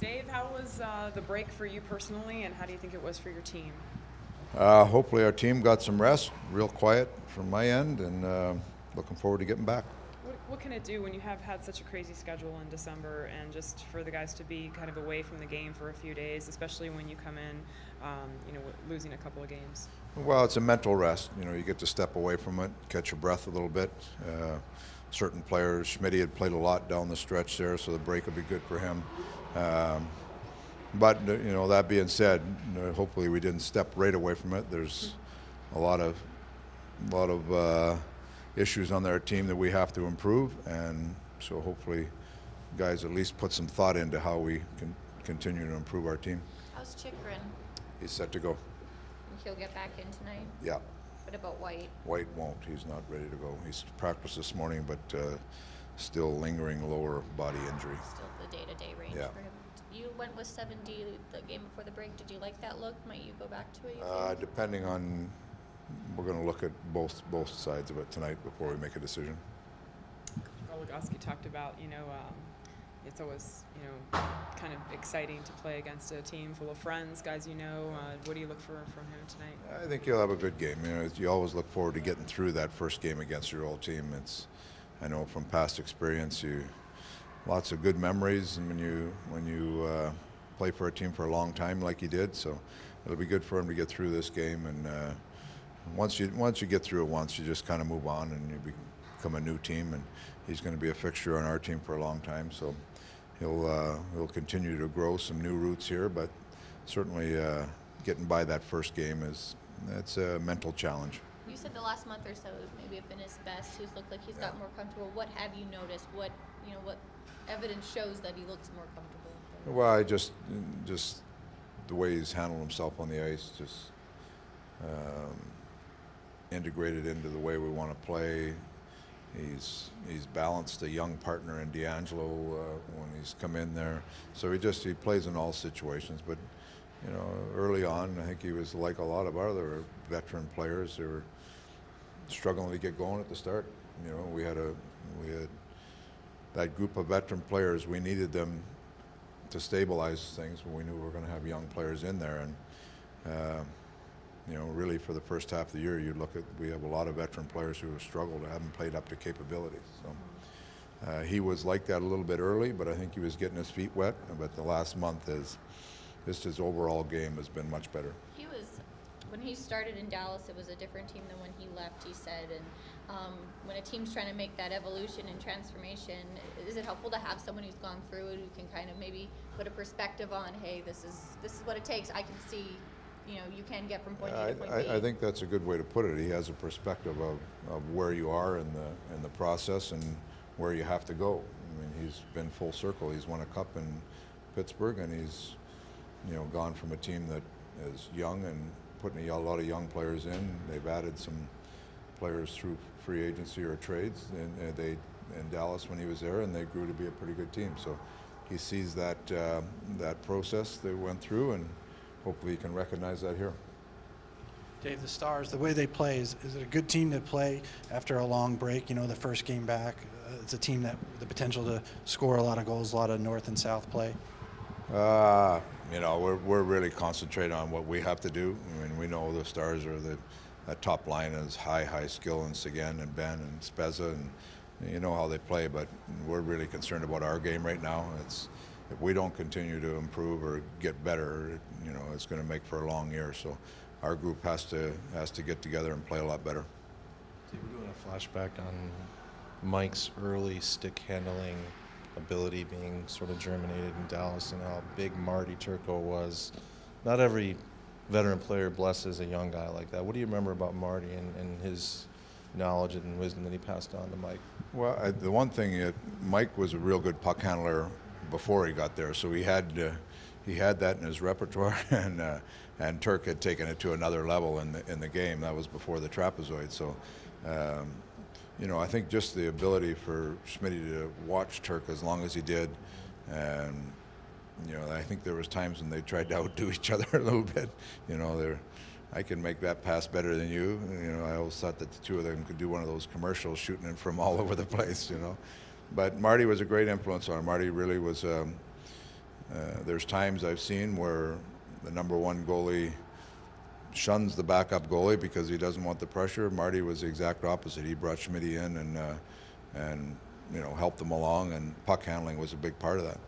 Dave, how was the break for you personally, and how do you think it was for your team? Hopefully our team got some rest, real quiet from my end, and looking forward to getting back. What can it do when you have had such a crazy schedule in December, and just for the guys to be kind of away from the game for a few days, especially when you come in, losing a couple of games? Well, it's a mental rest. You get to step away from it, catch your breath a little bit. Certain players, Schmidt had played a lot down the stretch there, so the break will be good for him. Um, but that being said, hopefully we didn't step right away from it. There's a lot of issues on their team that we have to improve, and so hopefully guys at least put some thought into how we can continue to improve our team. How's Chikrin? He's set to go. He'll get back in tonight? Yeah. What about White? White won't. He's not ready to go. He's practiced this morning, but still lingering lower body injury. Still the day-to-day range Yeah. for him. You went with 7D the game before the break. Did you like that look? Might you go back to it? You think? Depending on, we're going to look at both sides of it tonight before we make a decision. Goligoski talked about, it's always, kind of exciting to play against a team full of friends, guys what do you look for from him tonight? I think he'll have a good game. You always look forward to getting through that first game against your old team. I know from past experience, lots of good memories, and when you play for a team for a long time like he did, so it'll be good for him to get through this game. And once you get through it once, you just kind of move on and you become a new team. And he's going to be a fixture on our team for a long time, so he'll continue to grow some new roots here. But certainly getting by that first game that's a mental challenge. You said the last month or so maybe have been his best. He's looked like he's got more comfortable. What have you noticed? What evidence shows that he looks more comfortable? Well, I just the way he's handled himself on the ice, just integrated into the way we want to play. He's balanced a young partner in D'Angelo when he's come in there. So he plays in all situations. But early on, I think he was like a lot of other veteran players. They were struggling to get going at the start. We had that group of veteran players. We needed them to stabilize things when we knew we were going to have young players in there. And really for the first half of the year, we have a lot of veteran players who have struggled, haven't played up to capabilities. So he was like that a little bit early, but I think he was getting his feet wet. But the last month his overall game has been much better. When he started in Dallas, it was a different team than when he left, he said. And when a team's trying to make that evolution and transformation, is it helpful to have someone who's gone through it, who can kind of maybe put a perspective on, hey, this is what it takes. I can see, you can get from point A to point B. I think that's a good way to put it. He has a perspective of where you are in the process and where you have to go. I mean, he's been full circle. He's won a cup in Pittsburgh, and he's gone from a team that is young and putting a lot of young players in. They've added some players through free agency or trades, and they in Dallas when he was there, and they grew to be a pretty good team. So he sees that process they went through, and hopefully he can recognize that here. Dave, the Stars, the way they play, is it a good team to play after a long break? The first game back, it's a team that the potential to score a lot of goals, a lot of north and south play. We're really concentrating on what we have to do. I mean, we know the Stars are that top line is high skill in Seguin and Ben and Spezza, and you know how they play. But we're really concerned about our game right now. If we don't continue to improve or get better, it's going to make for a long year. So our group has to get together and play a lot better. So we're doing a flashback on Mike's early stick handling ability being sort of germinated in Dallas, and how big Marty Turco was. Not every veteran player blesses a young guy like that. What do you remember about Marty and his knowledge and wisdom that he passed on to Mike? Well, the one thing, Mike was a real good puck handler before he got there, so he had that in his repertoire, and Turk had taken it to another level in the game. That was before the trapezoid. So I think just the ability for Schmitty to watch Turk as long as he did, and I think there was times when they tried to outdo each other a little bit. I can make that pass better than you. I always thought that the two of them could do one of those commercials shooting it from all over the place. But Marty was a great influence on him. Marty really was there's times I've seen where the number one goalie shuns the backup goalie because he doesn't want the pressure. Marty was the exact opposite. He brought Schmitty in and helped them along, and puck handling was a big part of that.